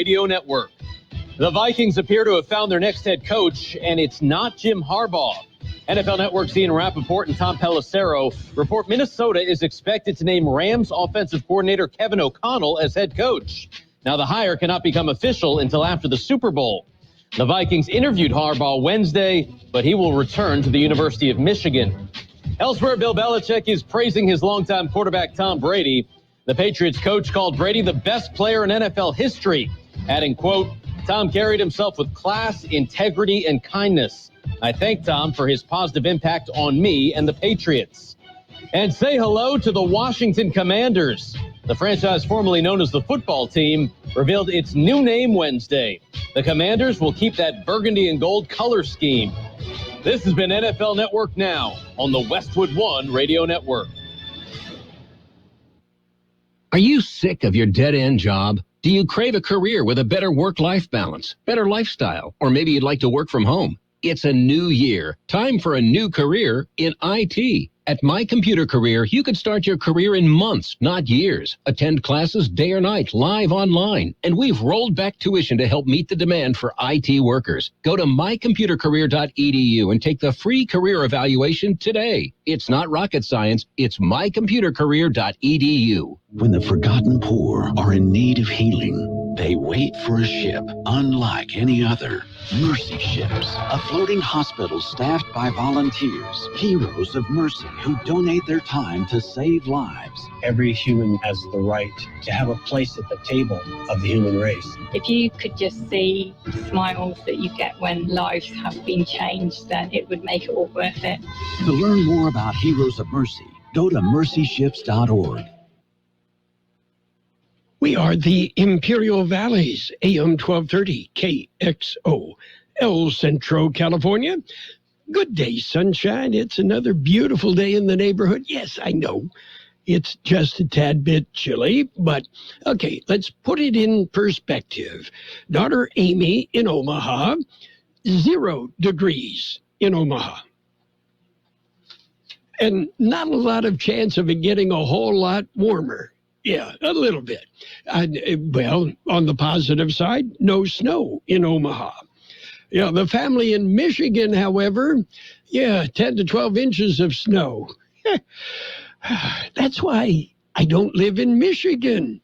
Radio Network. The Vikings appear to have found their next head coach, and it's not Jim Harbaugh. NFL Network's Ian Rappaport and Tom Pelissero report Minnesota is expected to name Rams offensive coordinator Kevin O'Connell as head coach. Now, the hire cannot become official until after the Super Bowl. The Vikings interviewed Harbaugh Wednesday, but he will return to the University of Michigan. Elsewhere, Bill Belichick is praising his longtime quarterback Tom Brady. The Patriots coach called Brady the best player in NFL history, adding, quote, Tom carried himself with class, integrity, and kindness. I thank Tom for his positive impact on me and the Patriots. And say hello to the Washington Commanders. The franchise formerly known as the football team revealed its new name Wednesday. The Commanders will keep that burgundy and gold color scheme. This has been NFL Network Now on the Westwood One Radio Network. Are you sick of your dead-end job? Do you crave a career with a better work-life balance, better lifestyle, or maybe you'd like to work from home? It's a new year. Time for a new career in IT. At My Computer Career, you could start your career in months, not years. Attend classes day or night, live online. And we've rolled back tuition to help meet the demand for IT workers. Go to mycomputercareer.edu and take the free career evaluation today. It's not rocket science. It's mycomputercareer.edu. When the forgotten poor are in need of healing, they wait for a ship unlike any other. Mercy Ships, a floating hospital staffed by volunteers, heroes of mercy who donate their time to save lives. Every human has the right to have a place at the table of the human race. If you could just see the smiles that you get when lives have been changed, then it would make it all worth it. To learn more about Heroes of Mercy, go to mercyships.org. We are the Imperial Valleys, AM 1230, KXO, El Centro, California. Good day, sunshine. It's another beautiful day in the neighborhood. Yes, I know. It's just a tad bit chilly, but okay, let's put it in perspective. Daughter Amy in Omaha, 0 degrees in Omaha. And not a lot of chance of it getting a whole lot warmer. Yeah, a little bit. Well, on the positive side, no snow in Omaha. Yeah, the family in Michigan, however, 10 to 12 inches of snow. That's why I don't live in Michigan.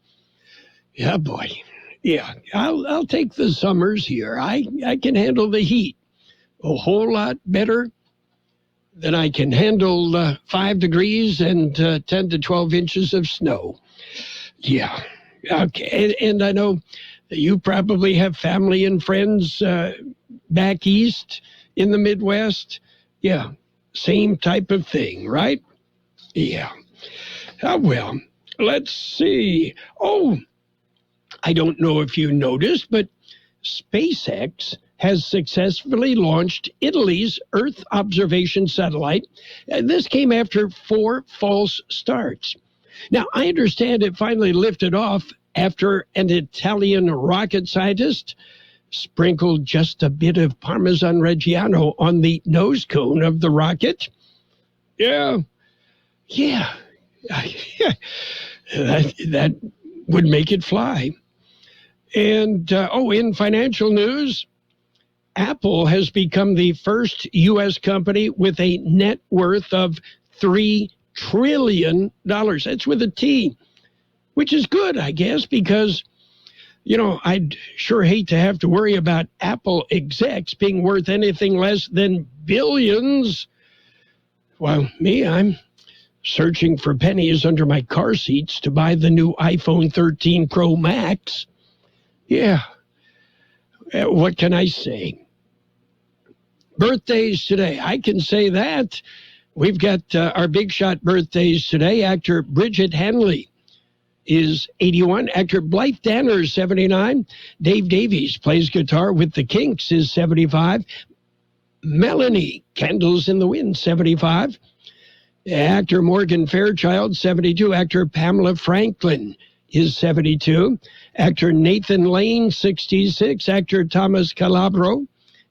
Yeah, boy. Yeah, I'll take the summers here. I can handle the heat a whole lot better than I can handle 5 degrees and 10 to 12 inches of snow. Yeah. Okay. And I know that you probably have family and friends back east in the Midwest. Yeah. Same type of thing, right? Yeah. Well, let's see. Oh, I don't know if you noticed, but SpaceX has successfully launched Italy's Earth observation satellite. This came after 4 false starts. Now, I understand it finally lifted off after an Italian rocket scientist sprinkled just a bit of Parmesan Reggiano on the nose cone of the rocket. Yeah. That would make it fly. And, in financial news, Apple has become the first U.S. company with a net worth of $3 trillion. That's with a T, which is good, I guess, because, I'd sure hate to have to worry about Apple execs being worth anything less than billions. Well, I'm searching for pennies under my car seats to buy the new iPhone 13 Pro Max. Yeah. What can I say? Birthdays today. I can say that. We've got our big shot birthdays today. Actor Bridget Hanley is 81. Actor Blythe Danner is 79. Dave Davies plays guitar with the Kinks is 75. Melanie Candles in the Wind, 75. Actor Morgan Fairchild, 72. Actor Pamela Franklin is 72. Actor Nathan Lane, 66. Actor Thomas Calabro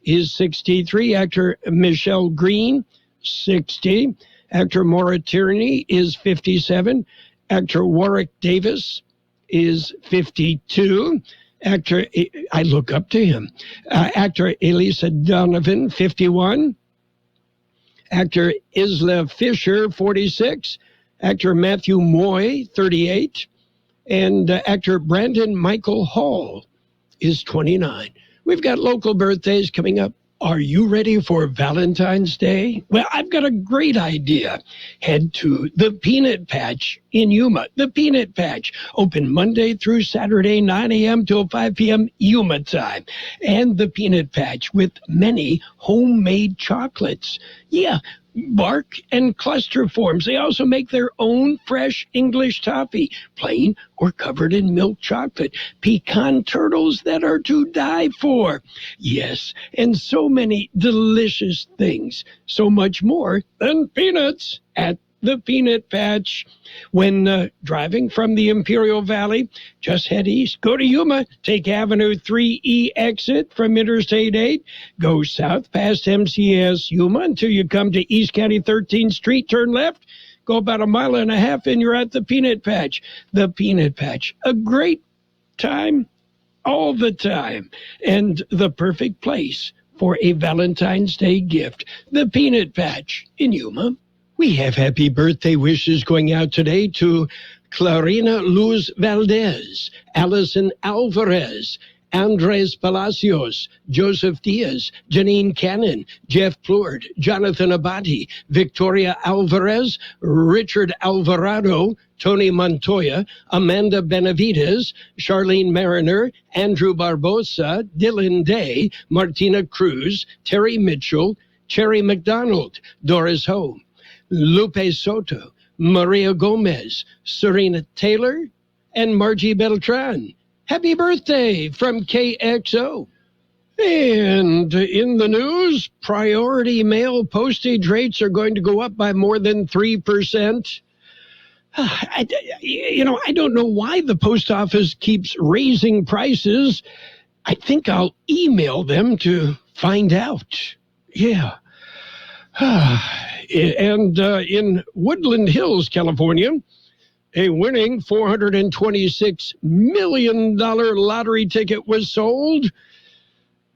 is 63. Actor Michelle Green, 60. Actor Maura Tierney is 57. Actor Warwick Davis is 52. Actor, I look up to him. Actor Elisa Donovan, 51. Actor Isla Fisher, 46. Actor Matthew Moy, 38. And actor Brandon Michael Hall is 29. We've got local birthdays coming up. Are you ready for Valentine's Day? Well, I've got a great idea. Head to the Peanut Patch in Yuma. The Peanut Patch, open Monday through Saturday, 9 a.m. till 5 p.m. Yuma time. And the Peanut Patch with many homemade chocolates. Yeah, bark and cluster forms. They also make their own fresh English toffee, plain or covered in milk chocolate, pecan turtles that are to die for. Yes, and so many delicious things, so much more than peanuts at the Peanut Patch. When driving from the Imperial Valley, just head east. Go to Yuma. Take Avenue 3E exit from Interstate 8. Go south past MCS Yuma until you come to East County 13th Street. Turn left. Go about a mile and a half and you're at the Peanut Patch. The Peanut Patch. A great time all the time. And the perfect place for a Valentine's Day gift. The Peanut Patch in Yuma. We have happy birthday wishes going out today to Clarina Luz Valdez, Allison Alvarez, Andres Palacios, Joseph Diaz, Janine Cannon, Jeff Plourde, Jonathan Abati, Victoria Alvarez, Richard Alvarado, Tony Montoya, Amanda Benavides, Charlene Mariner, Andrew Barbosa, Dylan Day, Martina Cruz, Terry Mitchell, Cherry McDonald, Doris Ho, Lupe Soto, Maria Gomez, Serena Taylor, and Margie Beltran. Happy birthday from KXO. And in the news, priority mail postage rates are going to go up by more than 3%. I don't know why the post office keeps raising prices. I think I'll email them to find out. Yeah. And in Woodland Hills, California, a winning $426 million lottery ticket was sold.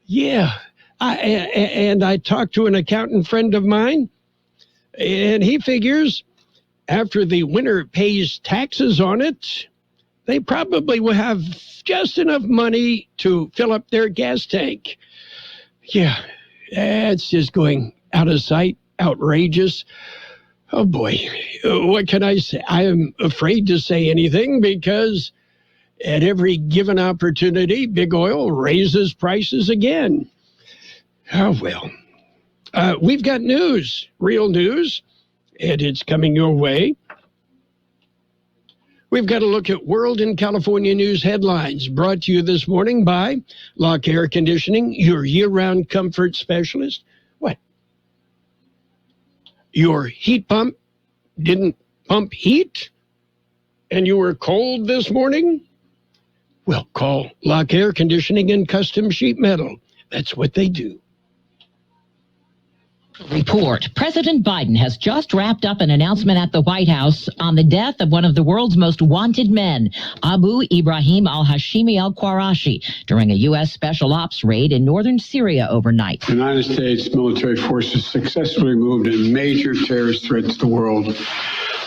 Yeah. I talked to an accountant friend of mine, and he figures after the winner pays taxes on it, they probably will have just enough money to fill up their gas tank. Yeah, it's just going out of sight. Outrageous. Oh boy, what can I say? I am afraid to say anything because at every given opportunity, big oil raises prices again. Oh well. We've got news, real news, and it's coming your way. We've got to look at World and California news headlines, brought to you this morning by Lock Air Conditioning, your year-round comfort specialist. What? Your heat pump didn't pump heat and you were cold this morning? Well, call Lock Air Conditioning and Custom Sheet Metal. That's what they do. Report. President Biden has just wrapped up an announcement at the White House on the death of one of the world's most wanted men, Abu Ibrahim al-Hashimi al-Qurashi, during a U.S. special ops raid in northern Syria overnight. The United States military forces successfully moved a major terrorist threat to the world,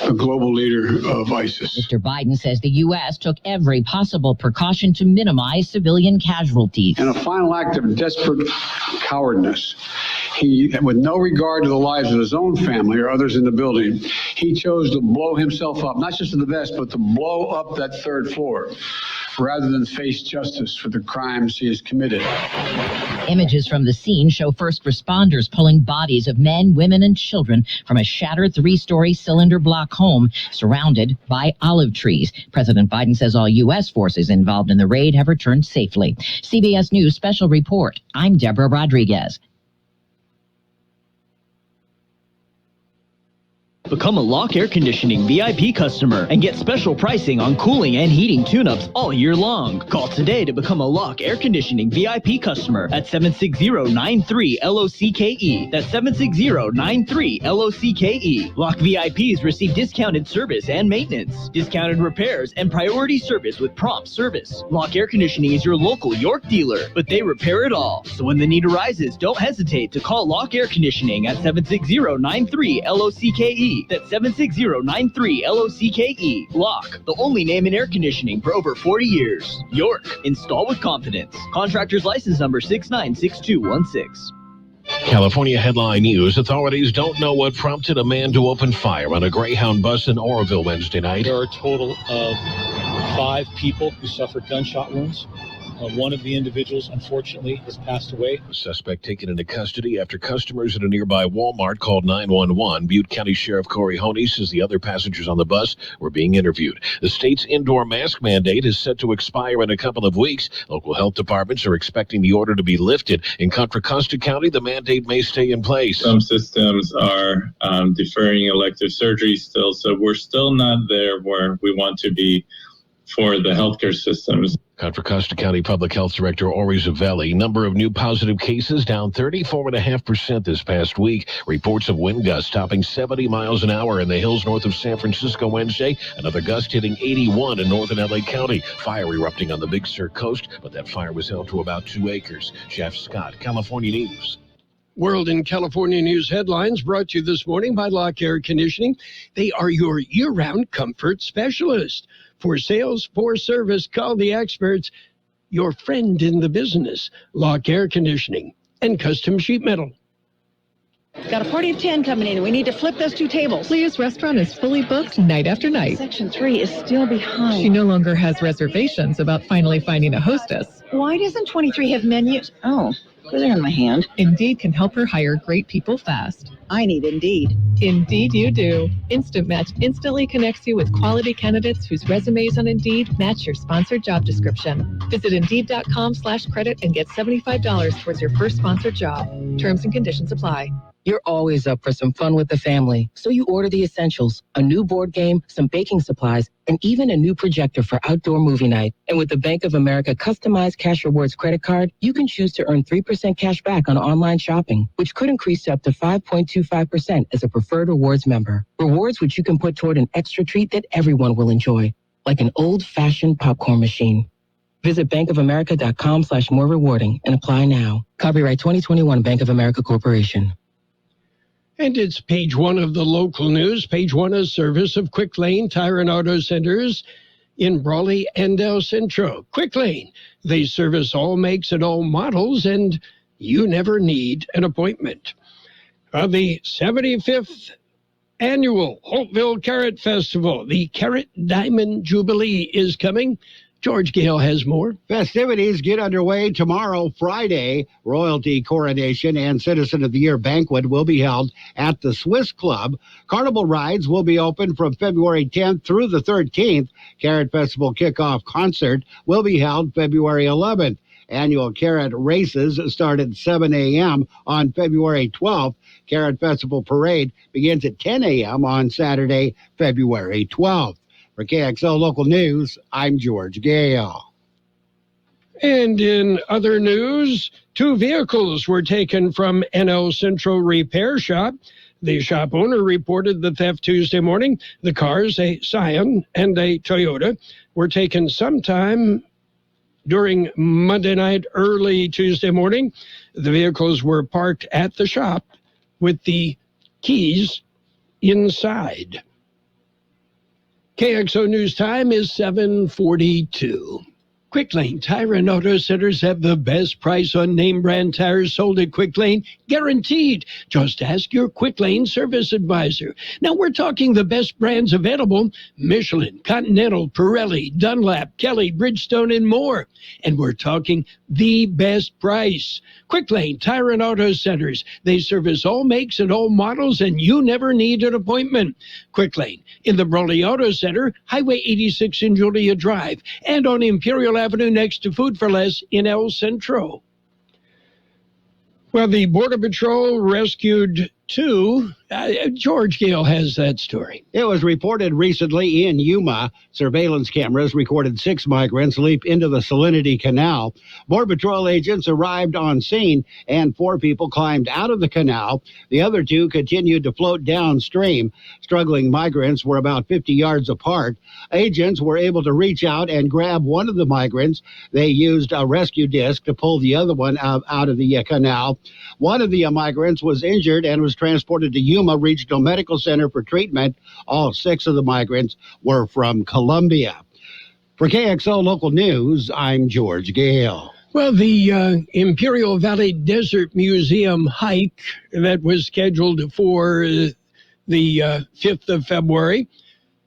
a global leader of ISIS. Mr. Biden says the U.S. took every possible precaution to minimize civilian casualties. In a final act of desperate cowardness, he, with no regard to the lives of his own family or others in the building, he chose to blow himself up, not just to the vest, but to blow up that third floor, rather than face justice for the crimes he has committed. Images from the scene show first responders pulling bodies of men, women, and children from a shattered three-story cylinder block home surrounded by olive trees. President Biden says all U.S. forces involved in the raid have returned safely. CBS News Special Report. I'm Deborah Rodriguez. Become a Lock Air Conditioning VIP customer and get special pricing on cooling and heating tune-ups all year long. Call today to become a Lock Air Conditioning VIP customer at 760-93-LOCKE. That's 760-93-LOCKE. Lock VIPs receive discounted service and maintenance, discounted repairs, and priority service with prompt service. Lock Air Conditioning is your local York dealer, but they repair it all. So when the need arises, don't hesitate to call Lock Air Conditioning at 760-93-LOCKE. That's 760-93-LOCKE. Lock, the only name in air conditioning for over 40 years. York, install with confidence. Contractor's license number 696216. California headline news. Authorities don't know what prompted a man to open fire on a Greyhound bus in Oroville Wednesday night. There are a total of 5 people who suffered gunshot wounds. One of the individuals, unfortunately, has passed away. The suspect taken into custody after customers at a nearby Walmart called 911. Butte County Sheriff Corey Honey says the other passengers on the bus were being interviewed. The state's indoor mask mandate is set to expire in a couple of weeks. Local health departments are expecting the order to be lifted. In Contra Costa County, the mandate may stay in place. Some systems are deferring elective surgery still, so we're still not there where we want to be for the healthcare systems. Contra Costa County Public Health Director Ori Zavelli. Number of new positive cases down 34.5% this past week. Reports of wind gusts topping 70 miles an hour in the hills north of San Francisco Wednesday. Another gust hitting 81 in northern LA County. Fire erupting on the Big Sur coast, but that fire was held to about 2 acres. Jeff Scott, California News. World and California News headlines brought to you this morning by Lock Air Conditioning. They are your year-round comfort specialist. For sales, for service, call the experts, your friend in the business. Lock Air Conditioning and Custom Sheet Metal. Got a party of 10 coming in. We need to flip those 2 tables. Leah's restaurant is fully booked night after night. Section 3 is still behind. She no longer has reservations about finally finding a hostess. Why doesn't 23 have menus? Oh, they're in my hand. Indeed can help her hire great people fast. I need Indeed. Indeed you do. Instant Match instantly connects you with quality candidates whose resumes on Indeed match your sponsored job description. Visit Indeed.com/credit and get $75 towards your first sponsored job. Terms and conditions apply. You're always up for some fun with the family, so you order the essentials, a new board game, some baking supplies, and even a new projector for outdoor movie night. And with the Bank of America customized Cash Rewards credit card, you can choose to earn 3% cash back on online shopping, which could increase to up to 5.25% as a preferred rewards member. Rewards which you can put toward an extra treat that everyone will enjoy, like an old-fashioned popcorn machine. Visit bankofamerica.com/more rewarding and apply now. Copyright 2021 Bank of America Corporation. And it's page 1 of the local news. Page 1 is service of Quick Lane Tire and Auto Centers in Brawley and El Centro. Quick Lane, they service all makes and all models, and you never need an appointment. The 75th annual Holtville Carrot Festival, the Carrot Diamond Jubilee is coming. George Gale has more. Festivities get underway tomorrow, Friday. Royalty coronation and Citizen of the Year banquet will be held at the Swiss Club. Carnival rides will be open from February 10th through the 13th. Carrot Festival kickoff concert will be held February 11th. Annual carrot races start at 7 a.m. on February 12th. Carrot Festival parade begins at 10 a.m. on Saturday, February 12th. For KXO Local News, I'm George Gale. And in other news, 2 vehicles were taken from NL Central Repair Shop. The shop owner reported the theft Tuesday morning. The cars, a Scion and a Toyota, were taken sometime during Monday night, early Tuesday morning. The vehicles were parked at the shop with the keys inside. KXO News Time is 7:42. Quick Lane Tire and Auto Centers have the best price on name brand tires sold at Quick Lane, guaranteed. Just ask your Quick Lane service advisor. Now we're talking the best brands available: Michelin, Continental, Pirelli, Dunlap, Kelly, Bridgestone, and more. And we're talking the best price. Quick Lane Tire and Auto Centers. They service all makes and all models, and you never need an appointment. Quick Lane in the Brawley Auto Center, Highway 86 in Julia Drive, and on Imperial Avenue next to Food for Less in El Centro. Well, the Border Patrol rescued 2 George Gale has that story. It was reported recently in Yuma. Surveillance cameras recorded 6 migrants leap into the Salinity Canal. Border Patrol agents arrived on scene, and 4 people climbed out of the canal. The other 2 continued to float downstream. Struggling migrants were about 50 yards apart. Agents were able to reach out and grab one of the migrants. They used a rescue disc to pull the other one out of the canal. One of the migrants was injured and was transported to Yuma Regional Medical Center for treatment. All 6 of the migrants were from Colombia. For KXO Local News, I'm George Gale. Well, the Imperial Valley Desert Museum hike that was scheduled for the 5th of February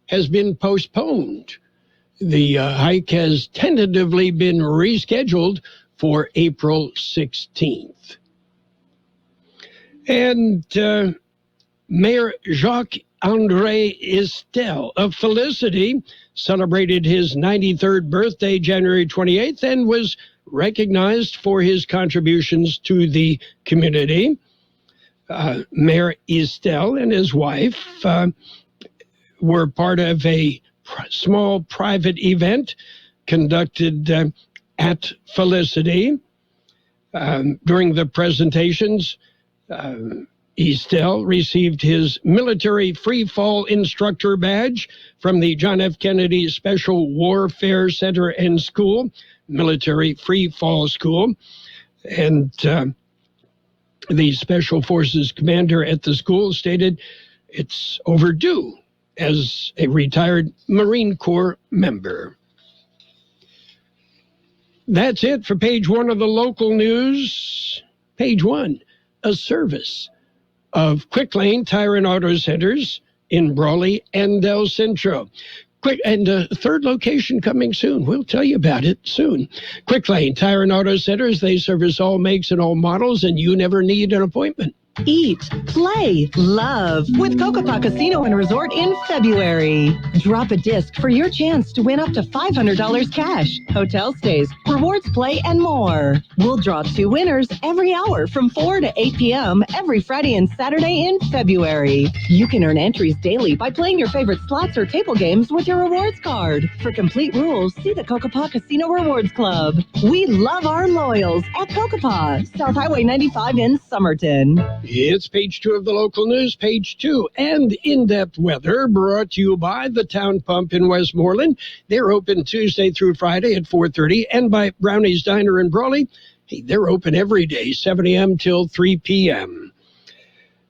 has been postponed. The hike has tentatively been rescheduled for April 16th. And Mayor Jacques-André Istel of Felicity celebrated his 93rd birthday January 28th and was recognized for his contributions to the community. Mayor Istel and his wife were part of a small private event conducted at Felicity. During the presentations, Istel received his military free fall instructor badge from the John F. Kennedy Special Warfare Center and School, military free fall school. And the Special Forces commander at the school stated it's overdue as a retired Marine Corps member. That's it for page 1 of the local news. Page 1, a service of Quick Lane Tire and Auto Centers in Brawley and El Centro. And a 3rd location coming soon. We'll tell you about it soon. Quick Lane Tire and Auto Centers, they service all makes and all models, and you never need an appointment. Eat, play, love with Kokopah Casino and Resort in February. Drop a disc for your chance to win up to $500 cash, hotel stays, rewards play, and more. We'll draw 2 winners every hour from 4 to 8 p.m. every Friday and Saturday in February. You can earn entries daily by playing your favorite slots or table games with your rewards card. For complete rules, see the Kokopah Casino Rewards Club. We love our loyals at Kokopah, South Highway 95 in Somerton. It's page 2 of the local news, page 2, and in-depth weather brought to you by the Town Pump in Westmoreland. They're open Tuesday through Friday at 4:30, and by Brownie's Diner in Brawley. Hey, they're open every day, 7 a.m. till 3 p.m.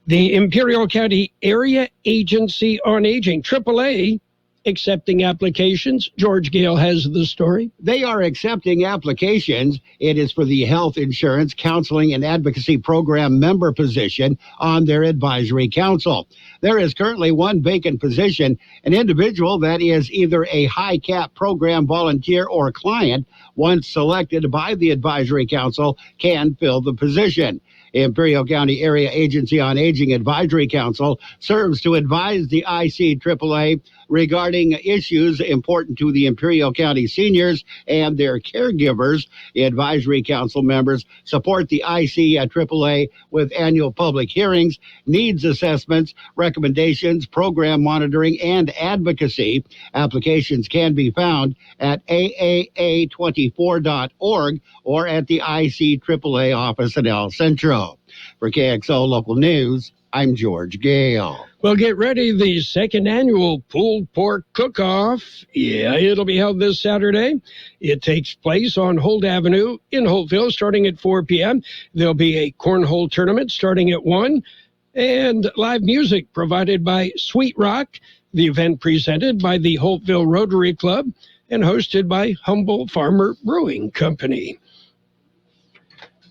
The Imperial County Area Agency on Aging, AAA, accepting applications. George Gale has the story. They are accepting applications. It is for the Health Insurance Counseling and Advocacy Program member position on their advisory council. There is currently 1 vacant position. An individual that is either a high cap program volunteer or client, once selected by the advisory council, can fill the position. Imperial County Area Agency on Aging Advisory Council serves to advise the ICAAA regarding issues important to the Imperial County seniors and their caregivers. The advisory council members support the ICAAA with annual public hearings, needs assessments, recommendations, program monitoring, and advocacy. Applications can be found at aaa24.org or at the ICAAA office in El Centro. For KXO Local News, I'm George Gale. Well, get ready. The 2nd annual pulled pork cook-off. Yeah, it'll be held this Saturday. It takes place on Holt Avenue in Holtville starting at 4 p.m. There'll be a cornhole tournament starting at 1 and live music provided by Sweet Rock. The event presented by the Holtville Rotary Club and hosted by Humble Farmer Brewing Company.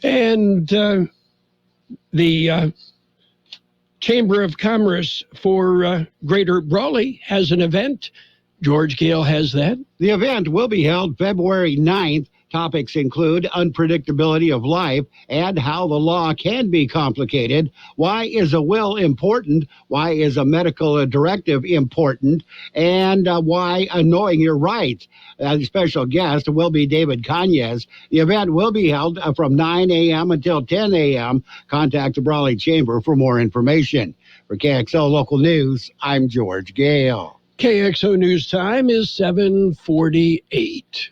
And the Chamber of Commerce for Greater Brawley has an event. George Gale has that. The event will be held February 9th. Topics include unpredictability of life and how the law can be complicated. Why is a will important? Why is a medical directive important? And why knowing your rights. The special guest will be David Cañez. The event will be held from 9 a.m. until 10 a.m. Contact the Brawley Chamber for more information. For KXO Local News, I'm George Gale. KXO News Time is 7:48.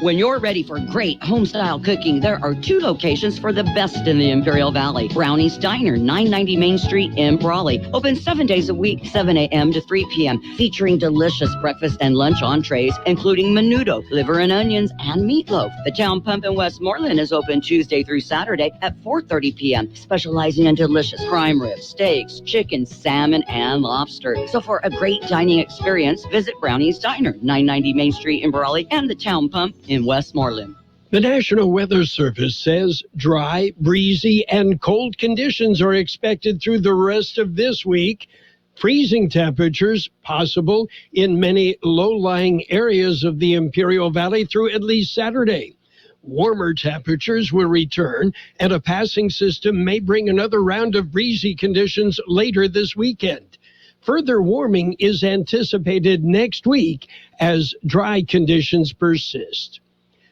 When you're ready for great homestyle cooking, there are 2 locations for the best in the Imperial Valley. Brownie's Diner, 990 Main Street in Brawley. Open 7 days a week, 7 a.m. to 3 p.m., featuring delicious breakfast and lunch entrees, including menudo, liver and onions, and meatloaf. The Town Pump in Westmoreland is open Tuesday through Saturday at 4:30 p.m., specializing in delicious prime ribs, steaks, chicken, salmon, and lobster. So for a great dining experience, visit Brownie's Diner, 990 Main Street in Brawley, and the Town Pump in Westmoreland. The National Weather Service says dry, breezy, and cold conditions are expected through the rest of this week. Freezing temperatures possible in many low-lying areas of the Imperial Valley through at least Saturday. Warmer temperatures will return, and a passing system may bring another round of breezy conditions later this weekend. Further warming is anticipated next week as dry conditions persist.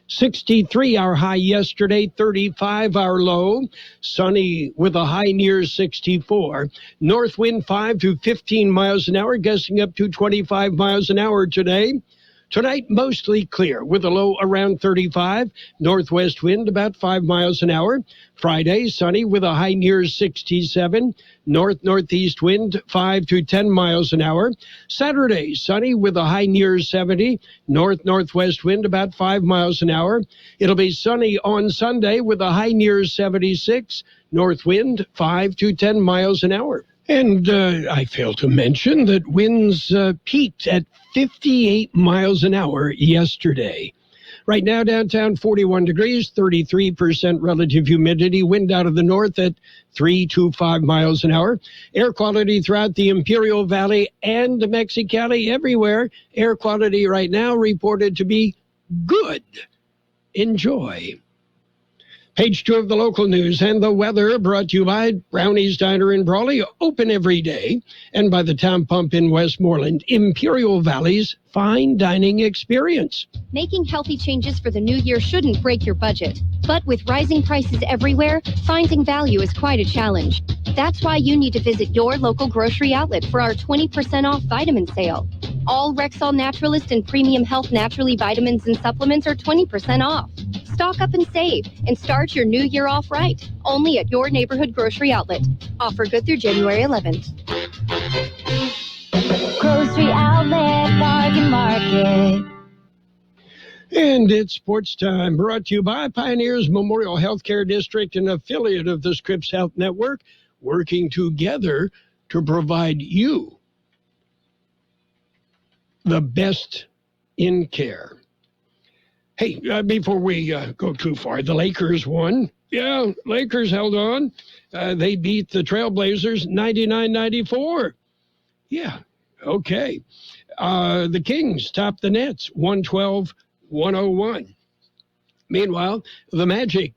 63 our high yesterday, 35 our low. Sunny with a high near 64. North wind 5 to 15 miles an hour, gusting up to 25 miles an hour today. Tonight, mostly clear with a low around 35. Northwest wind about 5 miles an hour. Friday, sunny with a high near 67. North-northeast wind 5 to 10 miles an hour. Saturday, sunny with a high near 70. North-northwest wind about 5 miles an hour. It'll be sunny on Sunday with a high near 76. North wind 5 to 10 miles an hour. And I failed to mention that winds peaked at 58 miles an hour yesterday. Right now, downtown 41 degrees, 33% relative humidity, wind out of the north at 3 to 5 miles an hour. Air quality throughout the Imperial Valley and Mexicali, everywhere. Air quality right now reported to be good. Enjoy. Page 2 of the local news and the weather brought to you by Brownie's Diner in Brawley, open every day, and by the Town Pump in Westmoreland, Imperial Valley's fine dining experience. Making healthy changes for the new year shouldn't break your budget. But with rising prices everywhere, finding value is quite a challenge. That's why you need to visit your local grocery outlet for our 20% off vitamin sale. All Rexall Naturalist and Premium Health Naturally vitamins and supplements are 20% off. Stock up and save and start your new year off right. Only at your neighborhood grocery outlet. Offer good through January 11th. Grocery Outlet Bargain Market. And it's sports time, brought to you by Pioneers Memorial Healthcare District, an affiliate of the Scripps Health Network, working together to provide you the best in care. Hey, before we go too far, the Lakers won. Yeah, Lakers held on. They beat the Trailblazers 99-94. Yeah, okay. The Kings topped the Nets 112-101. Meanwhile, the Magic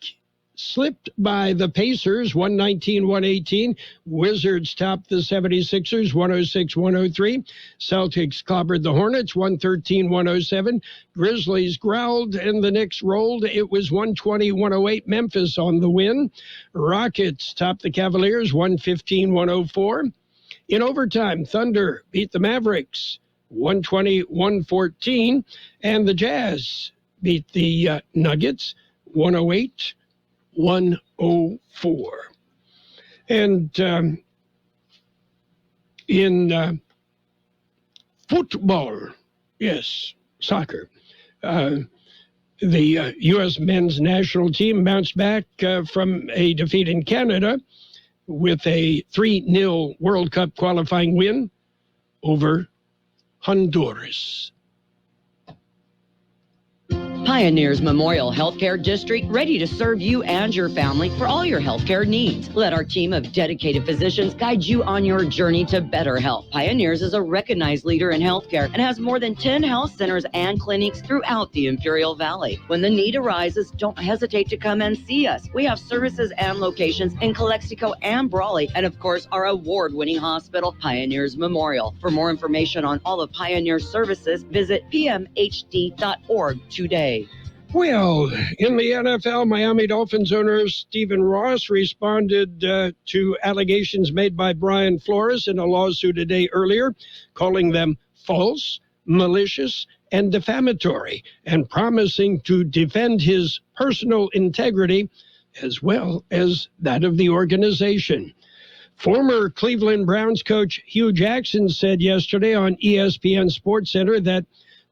slipped by the Pacers 119-118. Wizards topped the 76ers 106-103. Celtics clobbered the Hornets 113-107. Grizzlies growled and the Knicks rolled. It was 120-108. Memphis on the win. Rockets topped the Cavaliers 115-104. In overtime, Thunder beat the Mavericks 120-114. And the Jazz beat the Nuggets 108-104. And in football, yes, soccer, the U.S. men's national team bounced back from a defeat in Canada with a 3-0 World Cup qualifying win over Honduras. Pioneers Memorial Healthcare District, ready to serve you and your family for all your healthcare needs. Let our team of dedicated physicians guide you on your journey to better health. Pioneers is a recognized leader in healthcare and has more than 10 health centers and clinics throughout the Imperial Valley. When the need arises, don't hesitate to come and see us. We have services and locations in Calexico and Brawley, and of course, our award-winning hospital, Pioneers Memorial. For more information on all of Pioneer's services, visit pmhd.org today. Well, in the NFL, Miami Dolphins owner Stephen Ross responded to allegations made by Brian Flores in a lawsuit a day earlier, calling them false, malicious, and defamatory, and promising to defend his personal integrity as well as that of the organization. Former Cleveland Browns coach Hugh Jackson said yesterday on ESPN SportsCenter that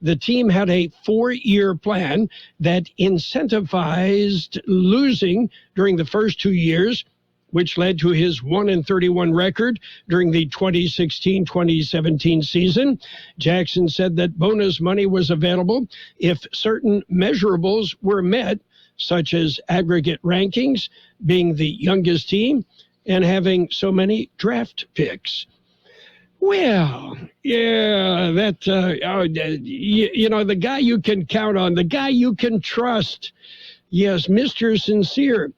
the team had a 4-year plan that incentivized losing during the first 2 years, which led to his 1-31 record during the 2016-2017 season. Jackson said that bonus money was available if certain measurables were met, such as aggregate rankings, being the youngest team, and having so many draft picks. Well, yeah, that, the guy you can count on, the guy you can trust. Yes, Mr. Sincere.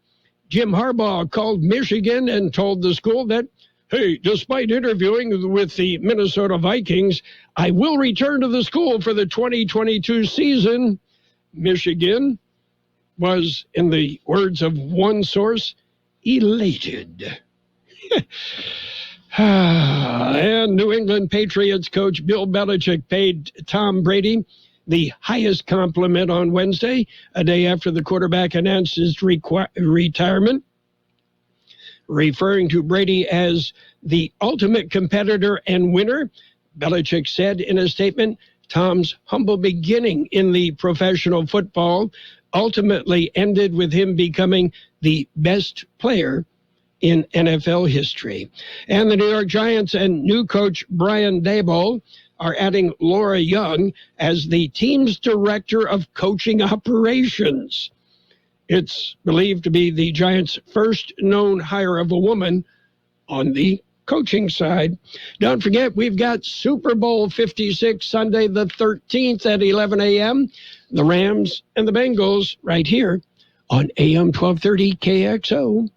Jim Harbaugh called Michigan and told the school that, hey, despite interviewing with the Minnesota Vikings, I will return to the school for the 2022 season. Michigan was, in the words of one source, elated. And New England Patriots coach Bill Belichick paid Tom Brady the highest compliment on Wednesday, a day after the quarterback announced his retirement, referring to Brady as the ultimate competitor and winner. Belichick said in a statement, Tom's humble beginning in the professional football ultimately ended with him becoming the best player in NFL history. And the New York Giants and new coach Brian Daboll are adding Laura Young as the team's director of coaching operations. It's believed to be the Giants' first known hire of a woman on the coaching side. Don't forget, we've got Super Bowl 56 Sunday the 13th at 11 a.m. The Rams and the Bengals right here on AM 1230 KXO.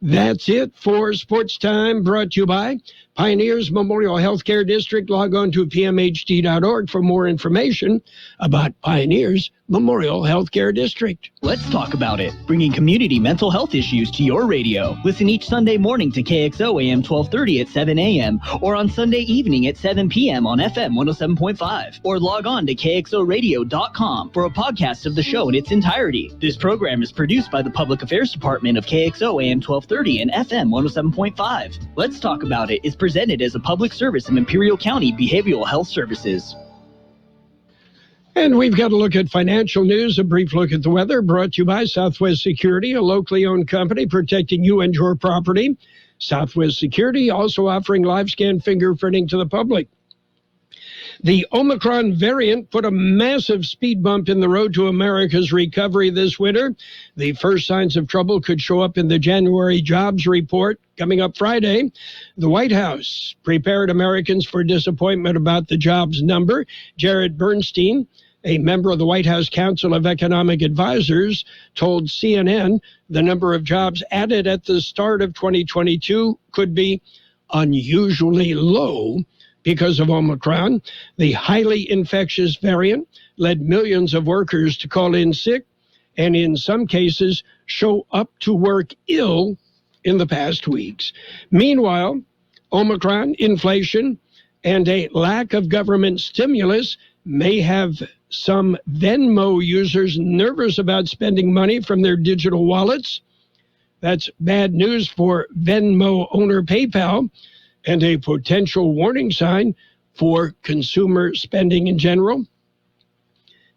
That's it for Sports Time, brought to you by Pioneers Memorial Healthcare District. Log on to pmhd.org for more information about Pioneers Memorial Healthcare District. Let's talk about it. Bringing community mental health issues to your radio. Listen each Sunday morning to KXO AM 1230 at 7 a.m. or on Sunday evening at 7 p.m. on FM 107.5. Or log on to kxoradio.com for a podcast of the show in its entirety. This program is produced by the Public Affairs Department of KXO AM 1230 and FM 107.5. Let's Talk About It is presented as a public service of Imperial County Behavioral Health Services. And we've got a look at financial news, a brief look at the weather, brought to you by Southwest Security, a locally owned company protecting you and your property. Southwest Security also offering live scan fingerprinting to the public. The Omicron variant put a massive speed bump in the road to America's recovery this winter. The first signs of trouble could show up in the January jobs report coming up Friday. The White House prepared Americans for disappointment about the jobs number. Jared Bernstein, a member of the White House Council of Economic Advisors, told CNN the number of jobs added at the start of 2022 could be unusually low because of Omicron. The highly infectious variant led millions of workers to call in sick and in some cases show up to work ill in the past weeks. Meanwhile, Omicron, inflation, and a lack of government stimulus may have some Venmo users nervous about spending money from their digital wallets. That's bad news for Venmo owner PayPal, and a potential warning sign for consumer spending in general.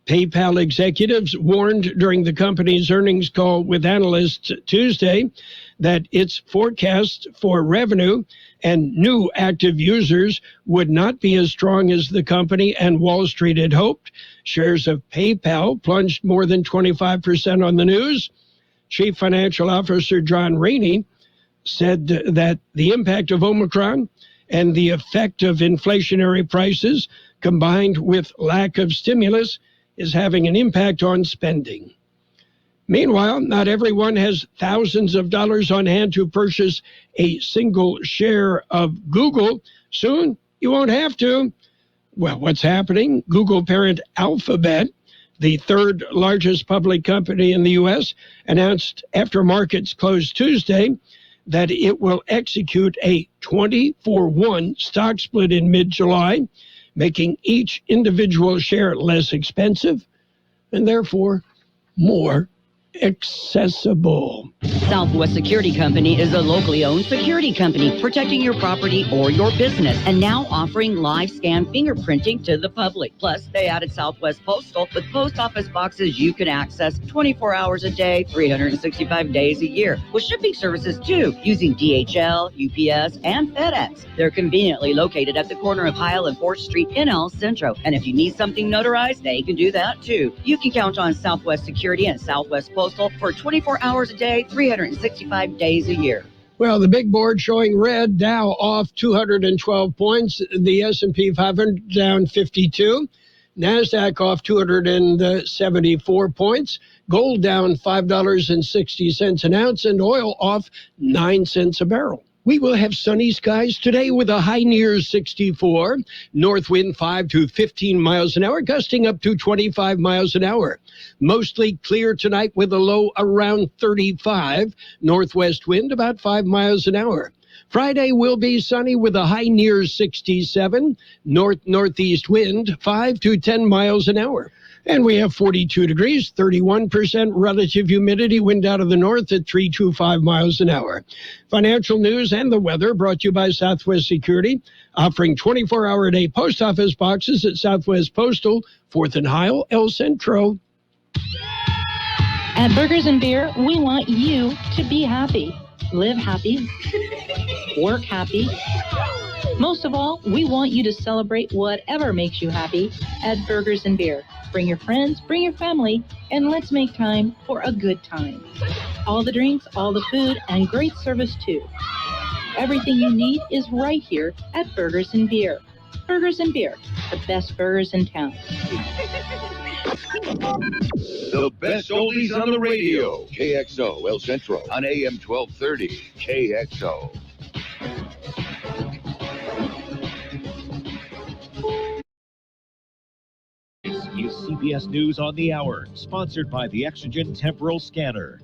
PayPal executives warned during the company's earnings call with analysts Tuesday that its forecast for revenue and new active users would not be as strong as the company and Wall Street had hoped. Shares of PayPal plunged more than 25% on the news. Chief Financial Officer John Rainey said that the impact of Omicron and the effect of inflationary prices combined with lack of stimulus is having an impact on spending. Meanwhile, not everyone has thousands of dollars on hand to purchase a single share of Google. Soon, you won't have to. Well, what's happening? Google parent Alphabet the third largest public company in the U.S., announced after markets closed Tuesday that it will execute a 20-for-1 stock split in mid-July, making each individual share less expensive and therefore more accessible. Southwest Security Company is a locally owned security company protecting your property or your business and now offering live scan fingerprinting to the public. Plus, they added Southwest Postal with post office boxes you can access 24 hours a day, 365 days a year, with shipping services too, using DHL, UPS, and FedEx. They're conveniently located at the corner of Heil and 4th Street in El Centro. And if you need something notarized, they can do that too. You can count on Southwest Security and Southwest Postal for 24 hours a day, 365 days a year. Well, the big board showing red, Dow off 212 points, the S&P 500 down 52, NASDAQ off 274 points, gold down $5.60 an ounce, and oil off 9 cents a barrel. We will have sunny skies today with a high near 64, north wind 5 to 15 miles an hour, gusting up to 25 miles an hour. Mostly clear tonight with a low around 35, northwest wind about 5 miles an hour. Friday will be sunny with a high near 67, north-northeast wind 5 to 10 miles an hour. And we have 42 degrees, 31% relative humidity, wind out of the north at 325 miles an hour. Financial news and the weather brought to you by Southwest Security, offering 24-hour-a-day post office boxes at Southwest Postal, 4th and Heil, El Centro. At Burgers and Beer, we want you to be happy. Live happy. Work happy. Most of all, we want you to celebrate whatever makes you happy at Burgers and Beer. Bring your friends, bring your family, and let's make time for a good time. All the drinks, all the food, and great service too. Everything you need is right here at Burgers and Beer. Burgers and Beer, the best burgers in town. The best oldies on the radio. KXO El Centro on AM 1230. KXO. Is CBS News on the Hour, sponsored by the Exogen Temporal Scanner.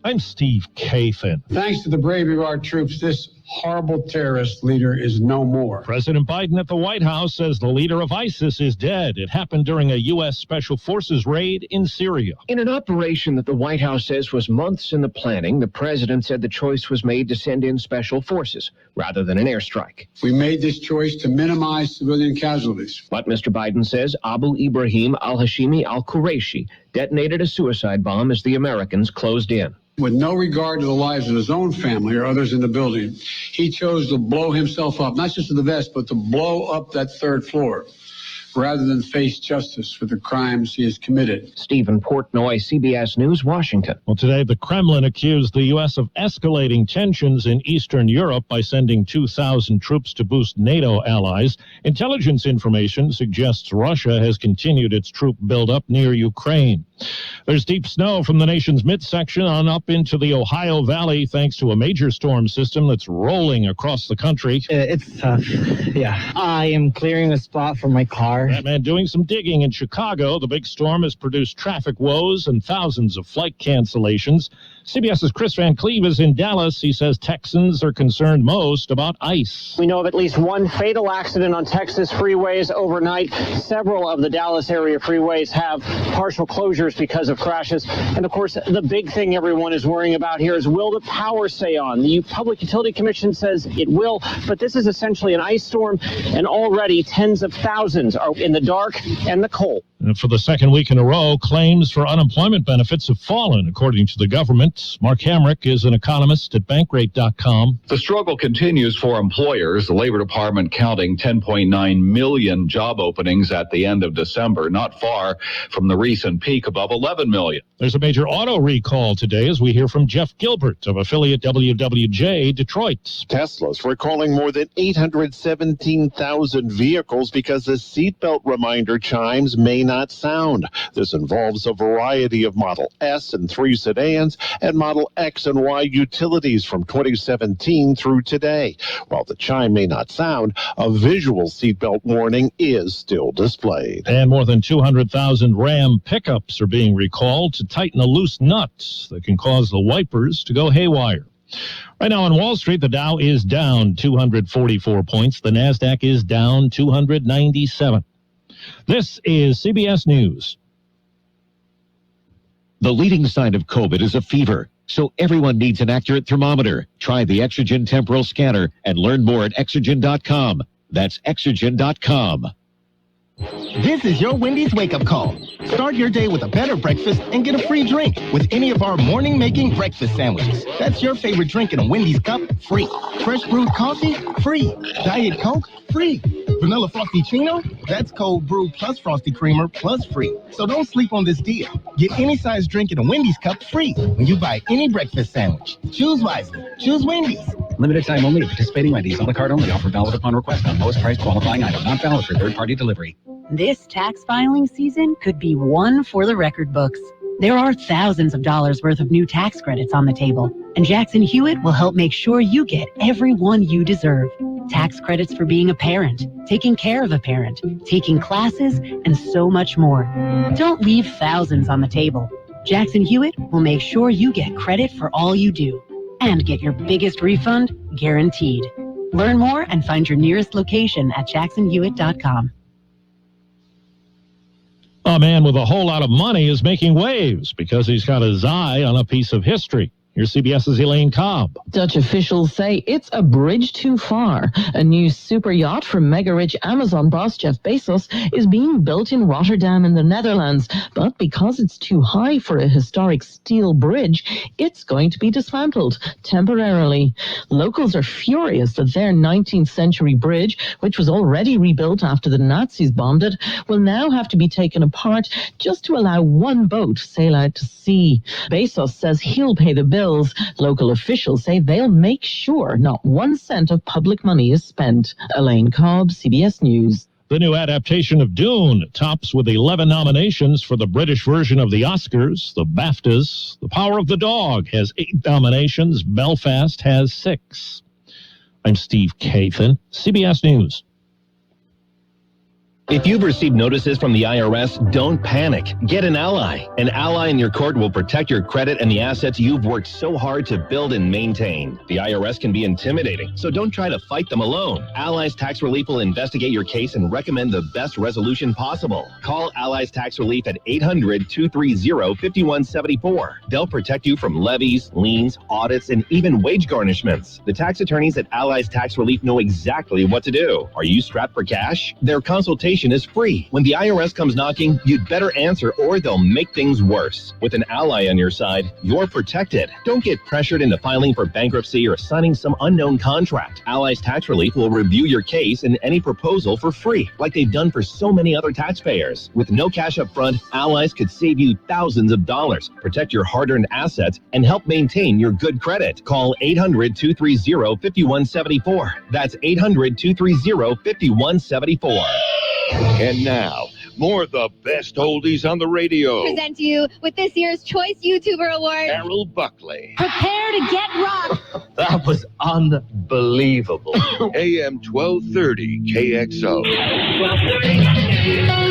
I'm Steve Kathan. Thanks to the bravery of our troops, this horrible terrorist leader is no more. President Biden at the White House says the leader of ISIS is dead. It happened during a U.S. Special Forces raid in Syria. In an operation that the White House says was months in the planning, the president said the choice was made to send in special forces rather than an airstrike. We made this choice to minimize civilian casualties. But Mr. Biden says Abu Ibrahim al-Hashimi al-Qurayshi detonated a suicide bomb as the Americans closed in. With no regard to the lives of his own family or others in the building, he chose to blow himself up, not just to the vest, but to blow up that third floor, rather than face justice for the crimes he has committed. Stephen Portnoy, CBS News, Washington. Well, today the Kremlin accused the U.S. of escalating tensions in Eastern Europe by sending 2,000 troops to boost NATO allies. Intelligence information suggests Russia has continued its troop buildup near Ukraine. There's deep snow from the nation's midsection on up into the Ohio Valley thanks to a major storm system that's rolling across the country. It's tough, yeah. I am clearing a spot for my car. Batman doing some digging in Chicago. The big storm has produced traffic woes and thousands of flight cancellations. CBS's Chris Van Cleve is in Dallas. He says Texans are concerned most about ice. We know of at least one fatal accident on Texas freeways overnight. Several of the Dallas area freeways have partial closures because of crashes. And of course, the big thing everyone is worrying about here is, will the power stay on? The Public Utility Commission says it will, but this is essentially an ice storm, and already tens of thousands are in the dark and the cold. And for the second week in a row, claims for unemployment benefits have fallen, according to the government. Mark Hamrick is an economist at Bankrate.com. The struggle continues for employers. The Labor Department counting 10.9 million job openings at the end of December, not far from the recent peak of above 11 million. There's a major auto recall today as we hear from Jeff Gilbert of affiliate WWJ Detroit. Tesla's recalling more than 817,000 vehicles because the seatbelt reminder chimes may not sound. This involves a variety of Model S and 3 sedans and Model X and Y utilities from 2017 through today. While the chime may not sound, a visual seatbelt warning is still displayed. And more than 200,000 Ram pickups are being recalled to tighten a loose nut that can cause the wipers to go haywire. Right now on Wall Street, the Dow is down 244 points. The NASDAQ is down 297. This is CBS News. The leading sign of COVID is a fever, so everyone needs an accurate thermometer. Try the Exergen Temporal Scanner and learn more at Exergen.com. That's Exergen.com. This is your Wendy's wake-up call. Start your day with a better breakfast and get a free drink with any of our morning-making breakfast sandwiches. That's your favorite drink in a Wendy's cup, free. Fresh brewed coffee, free. Diet Coke, free. Vanilla Frosty-Chino, that's cold brew plus Frosty Creamer plus free. So don't sleep on this deal. Get any size drink in a Wendy's cup free when you buy any breakfast sandwich. Choose wisely. Choose Wendy's. Limited time only at participating Wendy's. On the card only. Offer valid upon request on lowest price qualifying item. Not valid for third-party delivery. This tax filing season could be one for the record books. There are thousands of dollars worth of new tax credits on the table, and Jackson Hewitt will help make sure you get every one you deserve. Tax credits for being a parent, taking care of a parent, taking classes, and so much more. Don't leave thousands on the table. Jackson Hewitt will make sure you get credit for all you do and get your biggest refund guaranteed. Learn more and find your nearest location at jacksonhewitt.com. A man with a whole lot of money is making waves because he's got his eye on a piece of history. Here's CBS's Elaine Cobb. Dutch officials say it's a bridge too far. A new super yacht from mega-rich Amazon boss Jeff Bezos is being built in Rotterdam in the Netherlands. But because it's too high for a historic steel bridge, it's going to be dismantled temporarily. Locals are furious that their 19th century bridge, which was already rebuilt after the Nazis bombed it, will now have to be taken apart just to allow one boat to sail out to sea. Bezos says he'll pay the bill. Local officials say they'll make sure not 1 cent of public money is spent. Elaine Cobb, CBS News. The new adaptation of Dune tops with 11 nominations for the British version of the Oscars, the BAFTAs. The Power of the Dog has 8 nominations. Belfast has 6. I'm Steve Kathan, CBS News. If you've received notices from the IRS, don't panic. Get an ally. An ally in your court will protect your credit and the assets you've worked so hard to build and maintain. The IRS can be intimidating, so don't try to fight them alone. Allies Tax Relief will investigate your case and recommend the best resolution possible. Call Allies Tax Relief at 800-230-5174. They'll protect you from levies, liens, audits, and even wage garnishments. The tax attorneys at Allies Tax Relief know exactly what to do. Are you strapped for cash? Their consultation is free. When the IRS comes knocking, you'd better answer or they'll make things worse. With an ally on your side, you're protected. Don't get pressured into filing for bankruptcy or signing some unknown contract. Allies Tax Relief will review your case and any proposal for free, like they've done for so many other taxpayers. With no cash up front, Allies could save you thousands of dollars, protect your hard-earned assets, and help maintain your good credit. Call 800-230-5174. That's 800-230-5174. And now, more of the best oldies on the radio. Present to you with this year's Choice YouTuber Award, Carroll Buckley. Prepare to get rocked. That was unbelievable. AM 1230 KXO. 1230.